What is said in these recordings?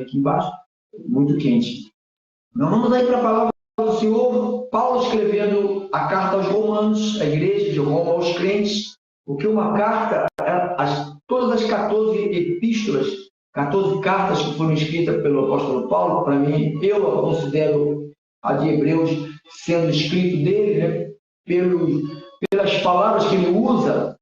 friozinho aqui embaixo, muito quente. Nós vamos aí para a palavra do Senhor, Paulo escrevendo a carta aos Romanos, a igreja de Roma, aos crentes, porque uma carta, todas as 14 epístolas, 14 cartas que foram escritas pelo apóstolo Paulo, para mim, eu a considero a de Hebreus sendo escrito dele, né, pelas palavras que ele usa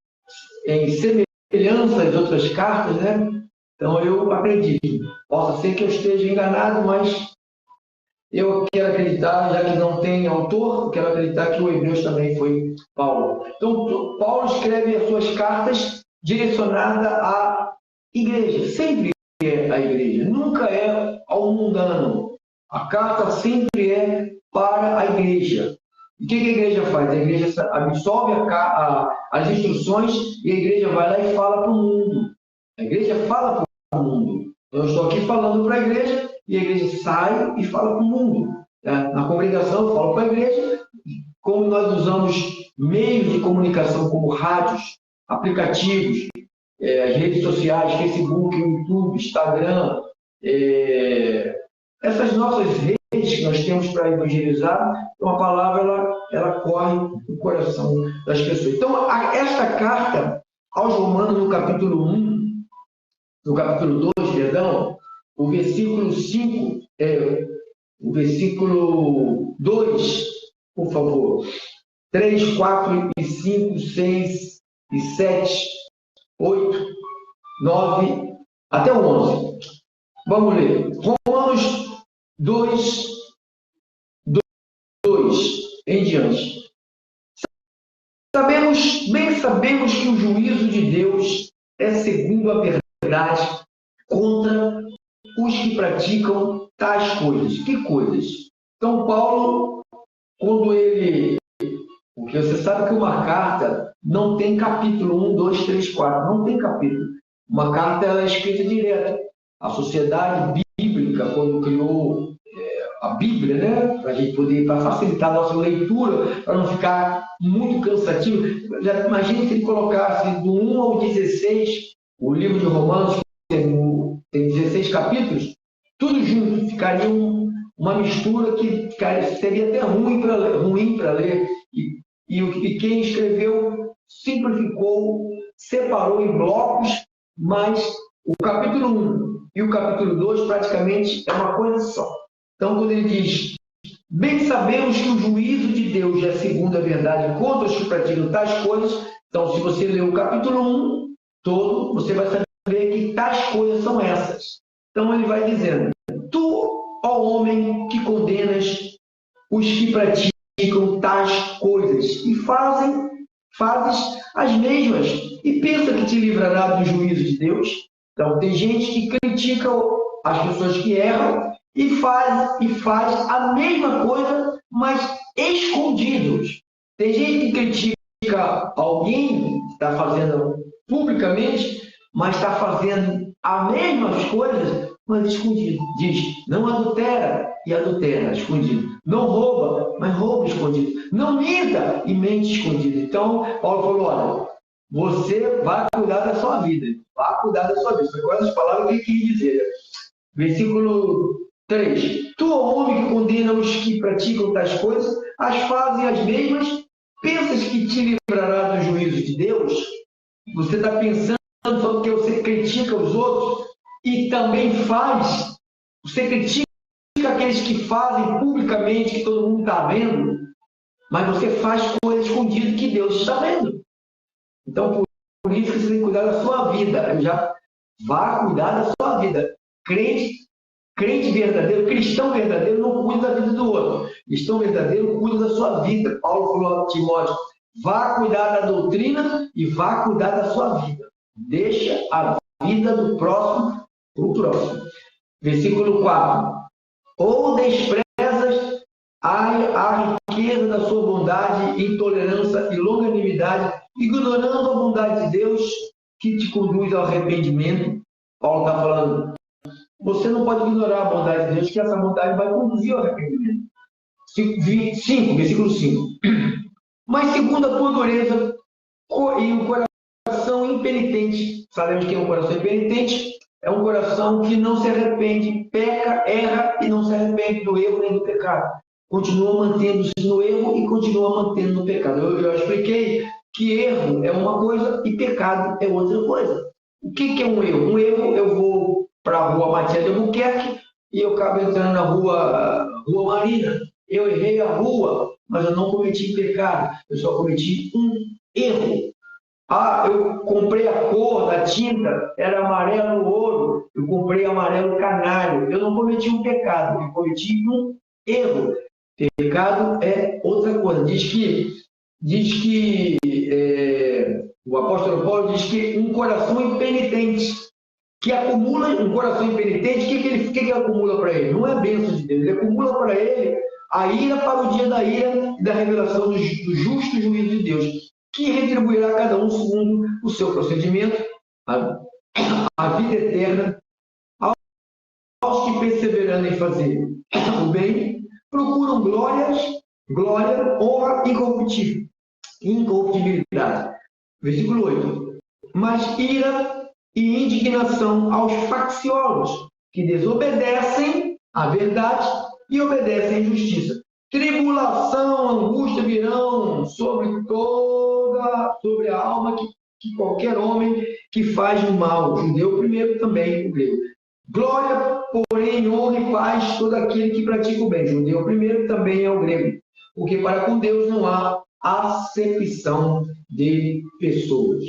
em semelhança às outras cartas, né? Então eu acredito. Possa ser que eu esteja enganado, mas eu quero acreditar, já que não tem autor, eu quero acreditar que o Hebreus também foi Paulo. Então, Paulo escreve as suas cartas direcionadas à igreja. Sempre é a igreja, nunca é ao mundano. A carta sempre é para a igreja. E o que a igreja faz? A igreja absorve as instruções e a igreja vai lá e fala para o mundo. A igreja fala para o mundo. Eu estou aqui falando para a igreja e a igreja sai e fala para o mundo. Na congregação eu falo para a igreja, como nós usamos meios de comunicação como rádios, aplicativos, as redes sociais, Facebook, YouTube, Instagram, essas nossas redes que nós temos para evangelizar, então a palavra ela corre no coração das pessoas. Então, esta carta aos Romanos, no capítulo 1, no capítulo 2, perdão, o versículo 5, o versículo 2, por favor, 3, 4 e 5, 6 e 7, 8, 9, até o 11. Vamos ler. Romanos 2, em diante. Bem sabemos que o juízo de Deus é segundo a verdade contra os que praticam tais coisas. Que coisas? Então, Paulo, quando porque você sabe que uma carta não tem capítulo 1, 2, 3, 4. Não tem capítulo. Uma carta ela é escrita direto. A sociedade bíblica, quando criou a Bíblia, né, para facilitar a nossa leitura, para não ficar muito cansativo. Já imagine se ele colocasse do 1 ao 16, o livro de Romanos tem 16 capítulos, tudo junto, ficaria uma mistura que seria até ruim para ler. E quem escreveu simplificou, separou em blocos, mas o capítulo 1 e o capítulo 2 praticamente é uma coisa só. Então, quando ele diz, bem sabemos que o juízo de Deus é segundo a verdade contra os que praticam tais coisas, então, se você ler o capítulo 1 todo, você vai saber que tais coisas são essas. Então, ele vai dizendo, tu, ó homem, que condenas os que praticam tais coisas e fazes as mesmas, e pensa que te livrará do juízo de Deus. Então, tem gente que critica as pessoas que erram, e faz a mesma coisa, mas escondidos. Tem gente que critica alguém que está fazendo publicamente, mas está fazendo as mesmas coisas, mas escondido. Diz, não adultera e adultera, escondido. Não rouba, mas rouba escondido. Não minta e mente escondido. Então, Paulo falou, olha, você vai cuidar da sua vida. Vai cuidar da sua vida. Agora as palavras que ele quis dizer. Versículo 3. Tu, homem que condena os que praticam tais coisas, as fazem as mesmas, pensas que te livrará do juízo de Deus? Você está pensando só porque você critica os outros e também faz. Você critica aqueles que fazem publicamente, que todo mundo está vendo, mas você faz coisas escondidas que Deus está vendo. Então, por isso que você tem que cuidar da sua vida. Já vá cuidar da sua vida. Crente verdadeiro, cristão verdadeiro não cuida da vida do outro. Cristão verdadeiro cuida da sua vida. Paulo falou a Timóteo, vá cuidar da doutrina e vá cuidar da sua vida. Deixa a vida do próximo para o próximo. Versículo 4. Ou desprezas a riqueza da sua bondade, intolerância e longanimidade, ignorando a bondade de Deus que te conduz ao arrependimento. Paulo está falando, você não pode ignorar a bondade de Deus, que essa bondade vai conduzir ao arrependimento. 5, versículo 5. Mas segundo a tua dureza e o coração impenitente, sabemos que é um coração impenitente, é um coração que não se arrepende, peca, erra e não se arrepende do erro nem do pecado. Continua mantendo-se no erro e continua mantendo no pecado. Eu já expliquei que erro é uma coisa e pecado é outra coisa. O que é um erro? Um erro, eu vou para a rua Matias de Albuquerque e eu acabo entrando na rua Marina. Eu errei a rua, mas eu não cometi pecado. Eu só cometi um erro. Eu comprei a cor da tinta, era amarelo ouro. Eu comprei amarelo canário. Eu não cometi um pecado, eu cometi um erro. Pecado é outra coisa. O apóstolo Paulo diz que um coração impenitente, que acumula um coração impenitente, o que acumula para ele? Não é a bênção de Deus, ele acumula para ele a ira para o dia da ira e da revelação do justo juízo de Deus, que retribuirá a cada um segundo o seu procedimento, a vida eterna, aos que perseverando em fazer o bem, procuram glória, honra e incorruptibilidade. Versículo 8. Mas ira e indignação aos facciosos, que desobedecem à verdade e obedecem à justiça. Tribulação, angústia virão sobre a alma que qualquer homem que faz o mal, o judeu primeiro, também o grego. Glória, porém, honra e paz todo aquele que pratica o bem, judeu primeiro, também é o grego. Porque para com Deus não há acepção de pessoas.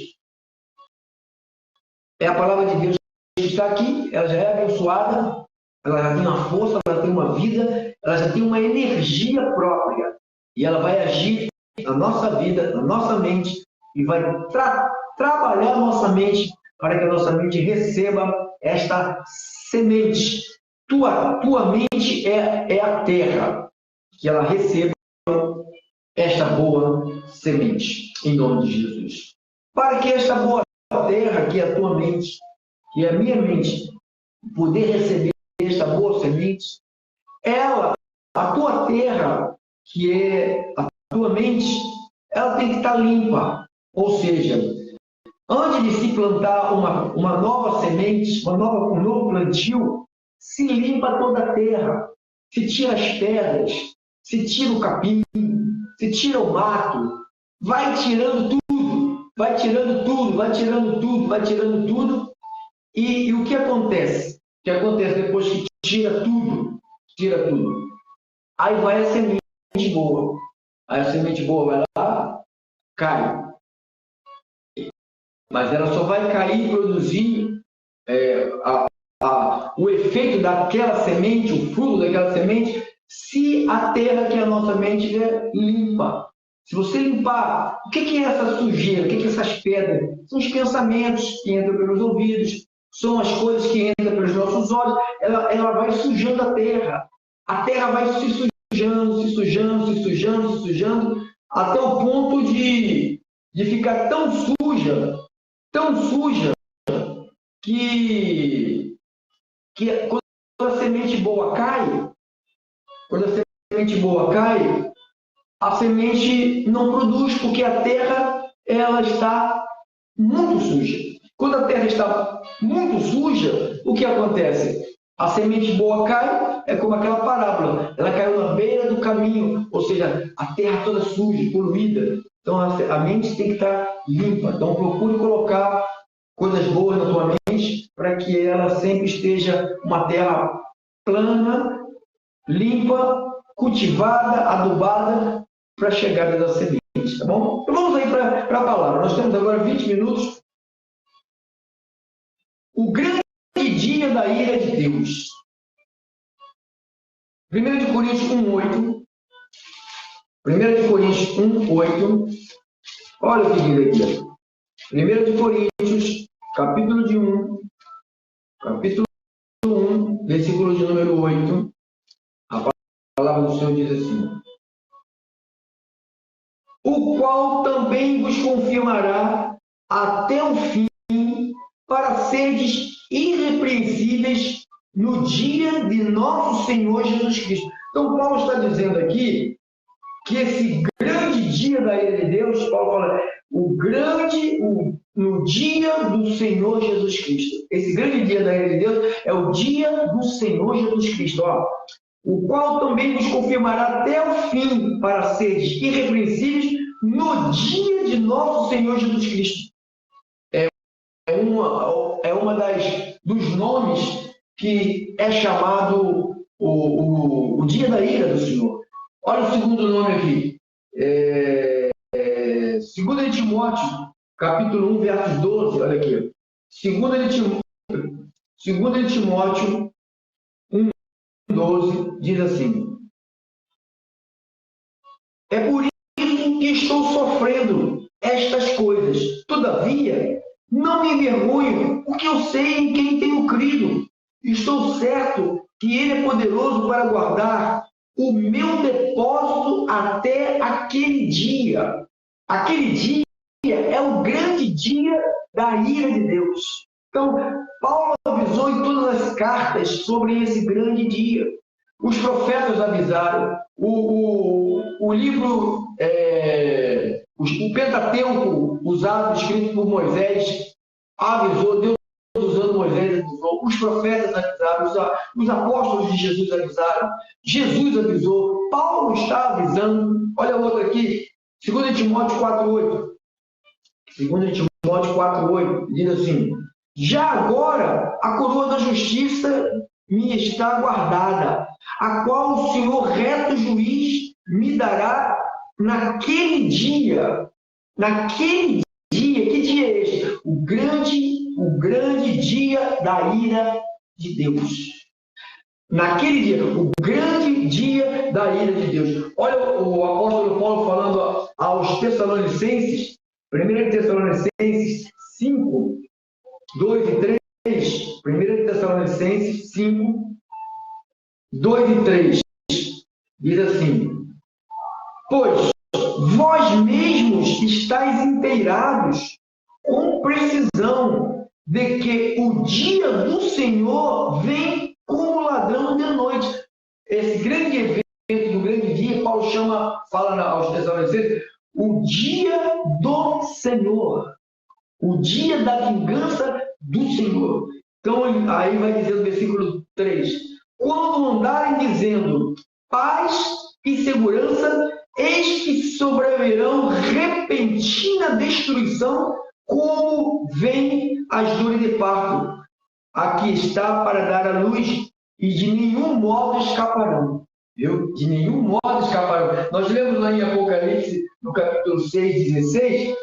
É a palavra de Deus que está aqui, ela já é abençoada, ela já tem uma força, ela tem uma vida, ela já tem uma energia própria. E ela vai agir na nossa vida, na nossa mente, e vai trabalhar a nossa mente para que a nossa mente receba esta semente. Tua mente é a terra, que ela receba esta boa semente, em nome de Jesus. Para que esta boa terra, que é a tua mente, que é a minha mente, poder receber esta boa semente, a tua terra, que é a tua mente, ela tem que estar limpa. Ou seja, antes de se plantar uma nova semente, um novo plantio, se limpa toda a terra, se tira as pedras, se tira o capim, se tira o mato, vai tirando tudo, vai tirando tudo, vai tirando tudo, vai tirando tudo. E o que acontece? O que acontece depois que tira tudo? Aí vai a semente boa. Aí a semente boa vai lá, cai. Mas ela só vai cair e produzir o efeito daquela semente, o fruto daquela semente, se a terra, que é a nossa mente, estiver limpa. Se você limpar, o que é essa sujeira? O que é essas pedras? São os pensamentos que entram pelos ouvidos, são as coisas que entram pelos nossos olhos. Ela vai sujando a terra. A terra vai se sujando, até o ponto de ficar tão suja, que quando a semente boa cai, a semente não produz, porque a terra ela está muito suja. Quando a terra está muito suja, o que acontece? A semente boa cai, é como aquela parábola, ela caiu na beira do caminho, ou seja, a terra toda suja, poluída. Então a mente tem que estar limpa. Então procure colocar coisas boas na tua mente, para que ela sempre esteja uma terra plana, limpa, cultivada, adubada, para a chegada da semente, tá bom? Então vamos aí para a palavra. Nós temos agora 20 minutos. O grande dia da ira de Deus. 1 Coríntios 1:8. 1 Coríntios 1:8. Olha o que diz aqui. 1 Coríntios, capítulo 1, versículo de número 8. A palavra do Senhor diz assim: o qual também vos confirmará até o fim, para seres irrepreensíveis no dia de nosso Senhor Jesus Cristo. Então, Paulo está dizendo aqui que esse grande dia da ira de Deus, Paulo fala, o no dia do Senhor Jesus Cristo. Esse grande dia da ira de Deus é o dia do Senhor Jesus Cristo, ó, o qual também vos confirmará até o fim, para seres irrepreensíveis no dia de nosso Senhor Jesus Cristo. É uma dos nomes que é chamado o dia da ira do Senhor. Olha o segundo nome aqui. 2 Timóteo, capítulo 1, versos 12, olha aqui. 2 Timóteo 1, 12, diz assim: é por isso que estou sofrendo estas coisas. Todavia, não me envergonho, porque eu sei em quem tenho crido. Estou certo que Ele é poderoso para guardar o meu depósito até aquele dia. Aquele dia é o grande dia da ira de Deus. Então, Paulo avisou em todas as cartas sobre esse grande dia. Os profetas avisaram. O livro, o Pentateuco, escrito por Moisés, avisou. Deus usando Moisés avisou. Os profetas avisaram. Os apóstolos de Jesus avisaram. Jesus avisou. Paulo está avisando. Olha o outro aqui. 2 Timóteo 4,8. 2 Timóteo 4,8 diz assim: já agora a coroa da justiça me está guardada, a qual o Senhor reto juiz me dará naquele dia. Naquele dia, que dia é este? O grande dia da ira de Deus. Naquele dia, o grande dia da ira de Deus. Olha o apóstolo Paulo falando aos Tessalonicenses, 1 Tessalonicenses 5, 2 e 3. 1 Tessalonicenses 5, 2 e 3. Diz assim: pois vós mesmos estáis inteirados com precisão de que o dia do Senhor vem como ladrão de noite. Esse grande evento do grande dia, Paulo fala aos Tessalonicenses, o dia do Senhor, o dia da vingança do Senhor. Então, aí vai dizer no versículo 3: quando andarem dizendo paz e segurança, eis que sobrevirão repentina destruição, como vem as dores de parto. Aqui está para dar a luz, e de nenhum modo escaparão. Viu? De nenhum modo escaparão. Nós lemos lá em Apocalipse, no capítulo 6:16,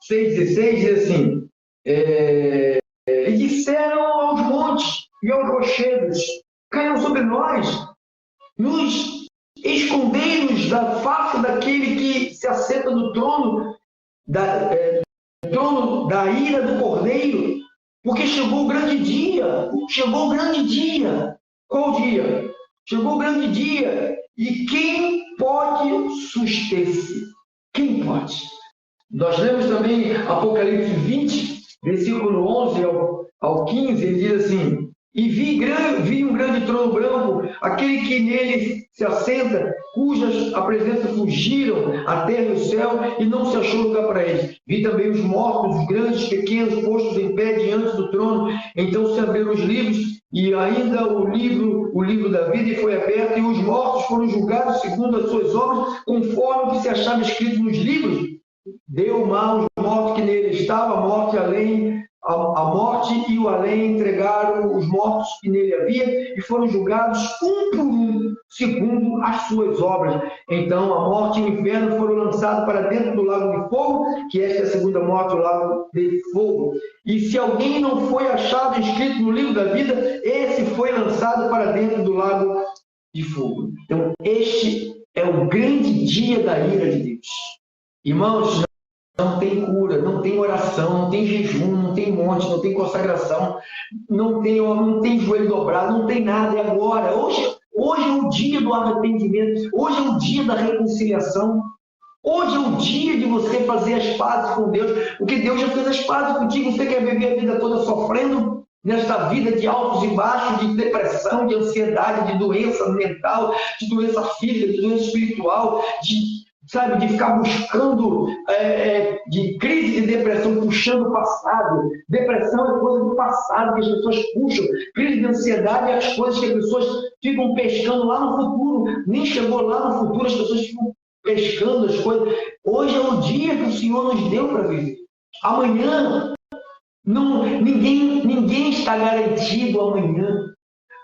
diz assim: e disseram aos montes e aos rochedos: caiam sobre nós, nos escondei-nos da face daquele que se assenta no trono da ira do Cordeiro, porque chegou o grande dia. Chegou o grande dia. Qual dia? Chegou o grande dia. E quem pode suster-se? Quem pode? Nós lemos também Apocalipse 20, versículo 11 ao 15, ele diz assim: e vi um grande trono branco, aquele que nele se assenta, cujas a presença fugiram a terra e o céu, e não se achou lugar para eles. Vi também os mortos, os grandes, pequenos, postos em pé diante do trono. Então se abriram os livros, e ainda o livro da vida foi aberto, e os mortos foram julgados segundo as suas obras, conforme o que se achava escrito nos livros. Deu mal os mortos que nele estavam, a morte e o além entregaram os mortos que nele havia, e foram julgados um por um, segundo as suas obras. Então a morte e o inferno foram lançados para dentro do lago de fogo, que esta é a segunda morte, o lago de fogo. E se alguém não foi achado inscrito no livro da vida, esse foi lançado para dentro do lago de fogo. Então este é o grande dia da ira de Deus. Irmãos, não tem cura, não tem oração, não tem jejum, não tem monte, não tem consagração, não tem joelho dobrado, não tem nada. E agora, hoje é o dia do arrependimento, hoje é o dia da reconciliação, hoje é o dia de você fazer as pazes com Deus, porque Deus já fez as pazes contigo. Você quer viver a vida toda sofrendo nesta vida de altos e baixos, de depressão, de ansiedade, de doença mental, de doença física, de doença espiritual, de sabe, de ficar buscando, de crise de depressão, puxando o passado. Depressão é coisa do passado que as pessoas puxam. Crise de ansiedade é as coisas que as pessoas ficam pescando lá no futuro. Nem chegou lá no futuro, as pessoas ficam pescando as coisas. Hoje é o dia que o Senhor nos deu para viver. Amanhã, ninguém está garantido amanhã.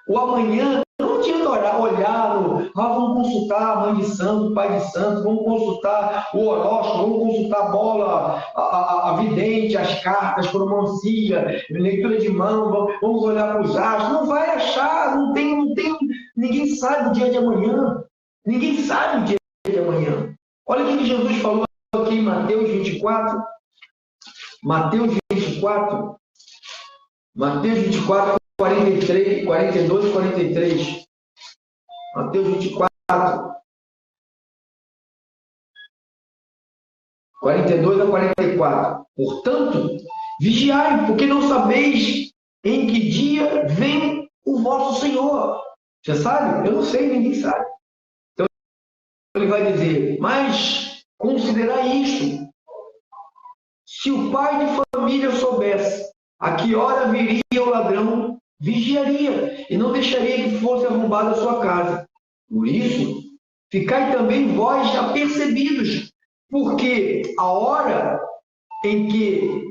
O amanhã, não adianta olhar vamos consultar a mãe de santo, o pai de santo, vamos consultar o horóscopo, vamos consultar a bola, a vidente, as cartas, cromancia, leitura de mão, vamos olhar para os astros. Não vai achar, não tem, ninguém sabe o dia de amanhã. Ninguém sabe o dia de amanhã. Olha o que Jesus falou aqui em Mateus 24. Mateus 24, 42 e 43. Mateus 24, 42 a 44. Portanto, vigiai, porque não sabeis em que dia vem o vosso Senhor. Você sabe? Eu não sei, ninguém sabe. Então, ele vai dizer, mas considerai isto. Se o pai de família soubesse a que hora viria o ladrão, vigiaria e não deixaria que fosse arrombada a sua casa. Por isso, ficai também vós apercebidos, porque a hora em que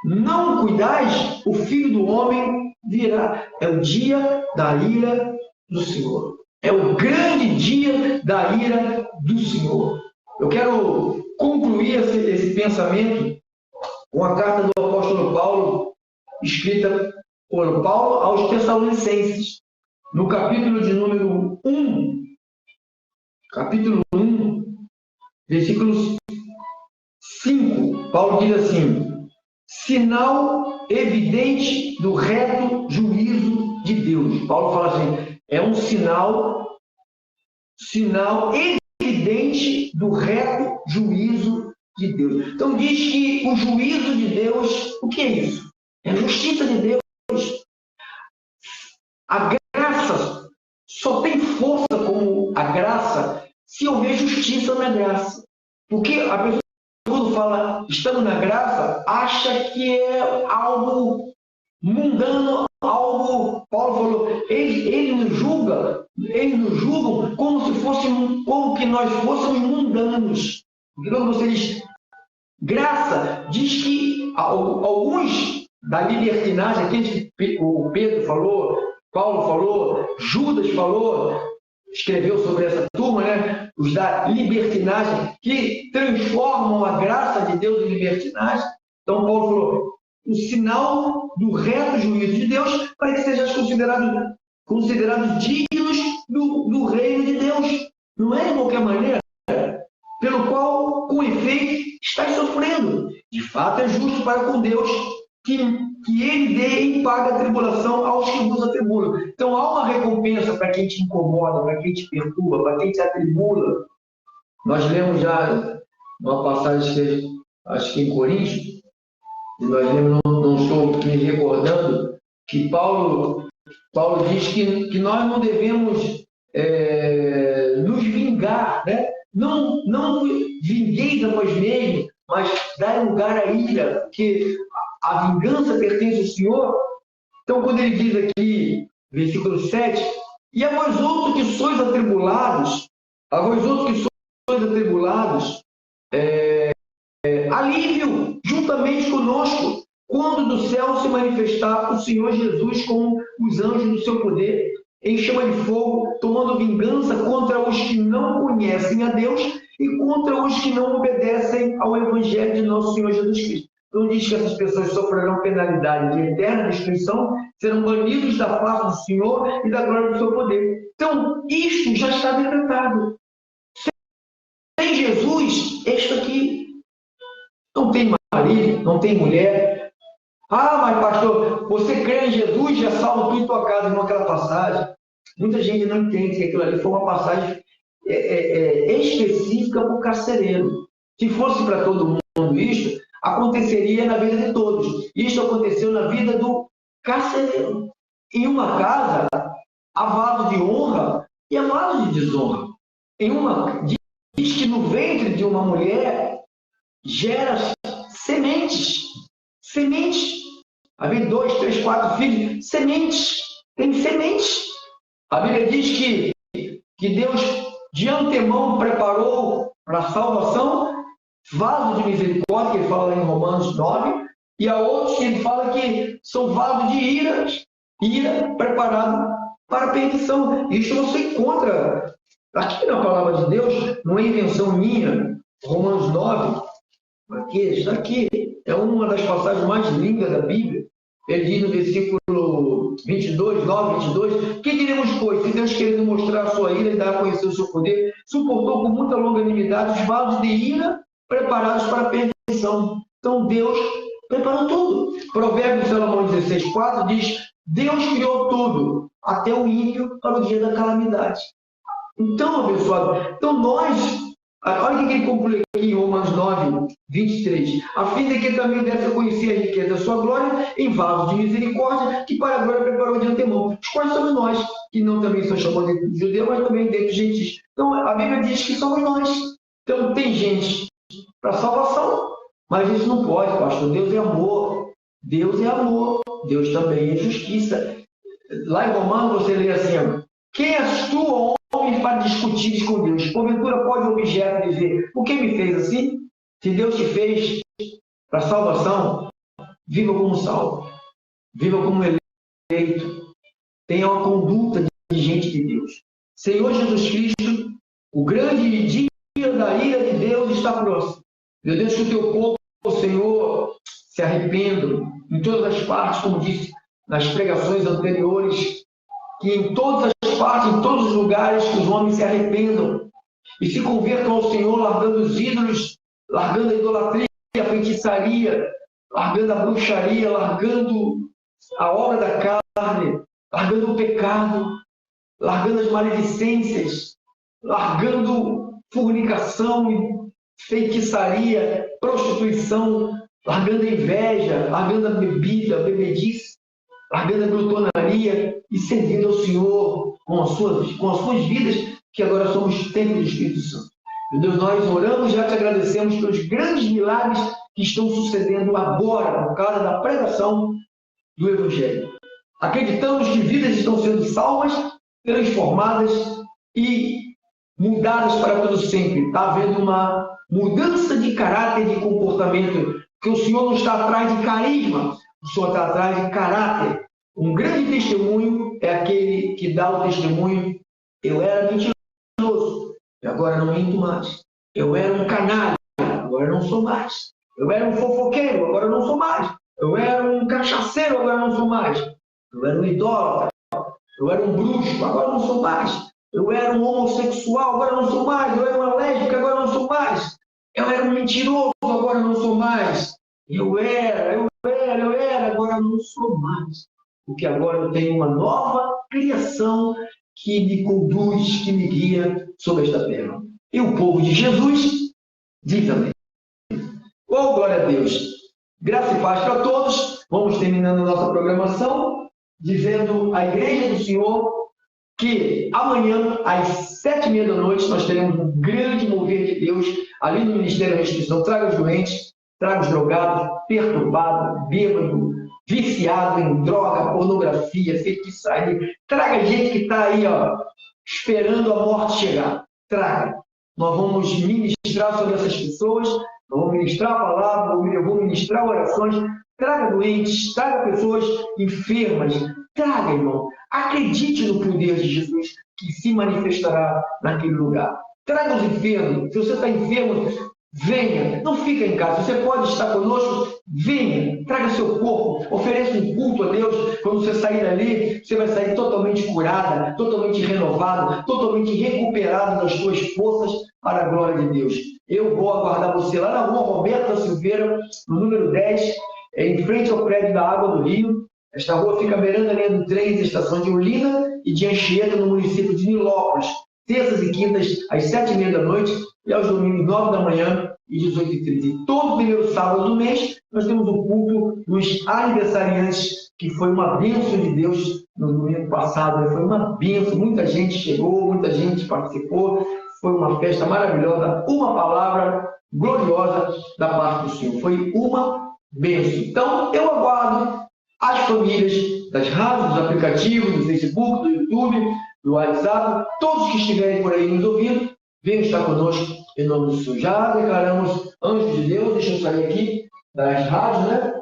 não cuidais, o Filho do Homem virá. É o dia da ira do Senhor. É o grande dia da ira do Senhor. Eu quero concluir esse pensamento com a carta do apóstolo Paulo, escrita por Paulo aos Tessalonicenses, no capítulo de número 1, versículo 5, Paulo diz assim, sinal evidente do reto juízo de Deus. Paulo fala assim, é um sinal evidente do reto juízo de Deus. Então diz que o juízo de Deus, o que é isso? É a justiça de Deus. A graça só tem força como a graça se houver justiça na graça. Porque a pessoa, quando fala estamos na graça, acha que é algo mundano, algo... Paulo falou, ele nos julgam como que nós fôssemos mundanos. Porque quando você diz graça, diz que alguns da libertinagem, aqueles que o Pedro falou, Paulo falou, Judas falou, escreveu sobre essa turma, né? Os da libertinagem, que transformam a graça de Deus em libertinagem. Então, Paulo falou, o sinal do reto juízo de Deus para que sejam considerados dignos do reino de Deus. Não é de qualquer maneira, pelo qual, com efeito, estás sofrendo. De fato, é justo para com Deus que ele dê e pague a tribulação aos que vos atribulam. Então, há uma recompensa para quem te incomoda, para quem te perturba, para quem te atribula. Nós lemos já uma passagem que acho que em Coríntios, nós lemos, não estou me recordando, que Paulo diz que nós não devemos nos vingar, né? Não vingueis a vós mesmos, mas dai lugar à ira, porque a vingança pertence ao Senhor. Então, quando ele diz aqui, versículo 7, e a vós outros que sois atribulados, alívio juntamente conosco, quando do céu se manifestar o Senhor Jesus com os anjos do seu poder, em chama de fogo, tomando vingança contra os que não conhecem a Deus e contra os que não obedecem ao Evangelho de nosso Senhor Jesus Cristo. Então diz que essas pessoas sofrerão penalidade de eterna destruição, serão banidos da face do Senhor e da glória do seu poder. Então, isto já está decretado. Sem Jesus, isto aqui não tem marido, não tem mulher. Ah, mas pastor, você crê em Jesus, já salva tudo em tua casa, não aquela passagem. Muita gente não entende que aquilo ali foi uma passagem específica para o carcereiro. Se fosse para todo mundo isto, aconteceria na vida de todos. Isso aconteceu na vida do carcereiro. Em uma casa, há vaso de honra e há vaso de desonra. Em uma que no ventre de uma mulher gera sementes. Sementes. Havia 2, 3, 4 filhos. Sementes. Tem sementes. A Bíblia diz que Deus de antemão preparou para a salvação vasos de misericórdia, que ele fala lá em Romanos 9, e há outros que ele fala que são vasos de ira preparado para a perdição. Isso você encontra aqui na palavra de Deus, não é invenção minha. Romanos 9, aqui, está aqui, é uma das passagens mais lindas da Bíblia. Ele diz no versículo 22, 9, 22, que diremos, pois, se Deus querendo mostrar a sua ira e dar a conhecer o seu poder, suportou com muita longanimidade os vasos de ira preparados para a perdição. Então Deus preparou tudo. Provérbios de Salomão 16, 4 diz, Deus criou tudo, até o ímpio para o dia da calamidade. Então, abençoado, então nós, olha o que ele conclui aqui em Romanos 9, 23, a fim de que também deve conhecer a riqueza da sua glória em vasos de misericórdia, que para a glória preparou de antemão. Os quais somos nós, que não também são chamados de judeus, mas também de gentios. Então, a Bíblia diz que somos nós. Então, tem gente para salvação, mas isso não pode, pastor. Deus é amor. Deus é amor. Deus também é justiça. Lá em Romanos você lê assim, quem és tu, homem, para discutir com Deus? Porventura pode o objeto dizer, por que me fez assim? Se Deus te fez para salvação, viva como salvo. Viva como eleito. Tenha uma conduta de gente de Deus. Senhor Jesus Cristo, o grande dia da ira de Deus está próximo. Meu Deus, que o teu povo, Senhor, se arrependa em todas as partes, como disse nas pregações anteriores, que em todas as partes, em todos os lugares, que os homens se arrependam e se convertam ao Senhor, largando os ídolos, largando a idolatria, a feitiçaria, largando a bruxaria, largando a obra da carne, largando o pecado, largando as maledicências, largando fornicação, feitiçaria, prostituição, largando a inveja, largando a bebida, a bebedice, largando a glutonaria e servindo ao Senhor com as suas vidas, que agora somos templo do Espírito Santo. Meu Deus, nós oramos e já te agradecemos pelos grandes milagres que estão sucedendo agora, por causa da pregação do Evangelho. Acreditamos que vidas estão sendo salvas, transformadas e mudadas para todo sempre. Está havendo uma mudança de caráter e de comportamento, que o Senhor não está atrás de carisma, o Senhor está atrás de caráter. Um grande testemunho é aquele que dá o testemunho, eu era mentiroso, e agora não minto mais. Eu era um canalha, agora não sou mais. Eu era um fofoqueiro, agora não sou mais. Eu era um cachaceiro, agora não sou mais. Eu era um idólatra, eu era um bruxo, agora não sou mais. Eu era um homossexual, agora não sou mais. Eu era uma lésbica, agora não sou mais. Eu era um mentiroso, agora não sou mais. Eu era, agora não sou mais. Porque agora eu tenho uma nova criação que me conduz, que me guia sobre esta terra. E o povo de Jesus diz amém. Oh, glória a Deus. Graça e paz para todos. Vamos terminando a nossa programação, dizendo à Igreja do Senhor que amanhã, às 7h30 da noite, nós teremos um grande mover de Deus ali no Ministério da Restituição. Traga os doentes, traga os drogados, perturbados, bêbados, viciado em droga, pornografia, feitiçaria. Traga gente que está aí, esperando a morte chegar. Traga. Nós vamos ministrar sobre essas pessoas, nós vamos ministrar a palavra, eu vou ministrar orações. Traga doentes, traga pessoas enfermas. Traga, irmão. Acredite no poder de Jesus que se manifestará naquele lugar. Traga os enfermos. Se você está enfermo, venha. Não fica em casa. Você pode estar conosco, venha. Traga seu corpo. Ofereça um culto a Deus. Quando você sair dali, você vai sair totalmente curada, totalmente renovado, totalmente recuperado das suas forças para a glória de Deus. Eu vou aguardar você lá na rua Roberta Silveira, no número 10, em frente ao prédio da Água do Rio. Esta rua fica beirando a linha do trem da estação de Olinda e de Anchieta, no município de Nilópolis. Terças e quintas, às 7h30 da noite, e aos domingos, 9 da manhã e 18h30. E todo primeiro sábado do mês, nós temos um culto dos aniversariantes, que foi uma bênção de Deus no domingo passado. Foi uma bênção, muita gente chegou, muita gente participou. foi uma festa maravilhosa, uma palavra gloriosa da parte do Senhor. Foi uma bênção. Então, eu aguardo as famílias das rádios, dos aplicativos, do Facebook, do YouTube, do WhatsApp, todos que estiverem por aí nos ouvindo, venham estar conosco em nome do Senhor. Já declaramos anjos de Deus. Deixa eu sair aqui das rádios, né?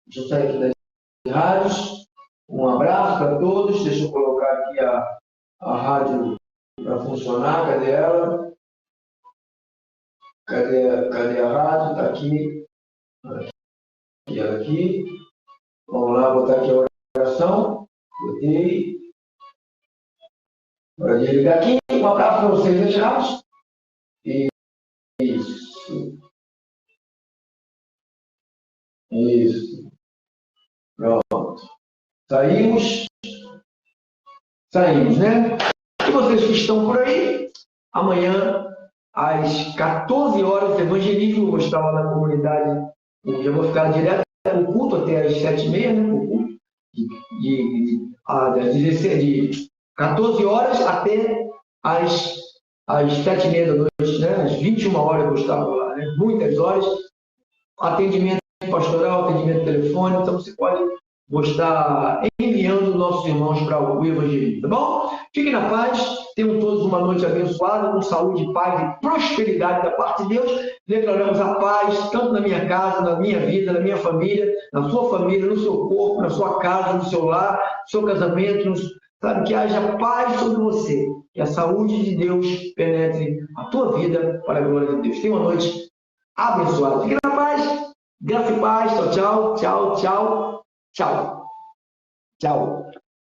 Deixa eu sair aqui das rádios. Um abraço para todos. Deixa eu colocar aqui a rádio para funcionar. Cadê ela? Cadê a rádio? Está aqui. Aqui, ela aqui. Vamos lá, botar aqui a oração. Botei. Para desligar aqui. Um abraço para vocês, das rádios. Isso. Isso. Pronto. Saímos, né? E vocês que estão por aí, amanhã, às 14 horas, evangelismo, vou estar lá na comunidade, eu vou ficar direto no culto até às 7h30, né? O culto, de 14 horas até às 7h30 da noite, né? Às 21 horas eu vou estar lá, né? Muitas horas, atendimento pastoral, atendimento telefônico, então você pode estar enviando nossos irmãos para o evangelismo, tá bom? Fiquem na paz, tenham todos uma noite abençoada, com saúde, paz e prosperidade da parte de Deus. Declaramos a paz, tanto na minha casa, na minha vida, na minha família, na sua família, no seu corpo, na sua casa, no seu lar, no seu casamento, sabe, que haja paz sobre você, que a saúde de Deus penetre a tua vida para a glória de Deus. Tenha uma noite abençoada. Fiquem na paz, graça e paz, tchau, tchau, tchau, tchau. Tchau. Tchau.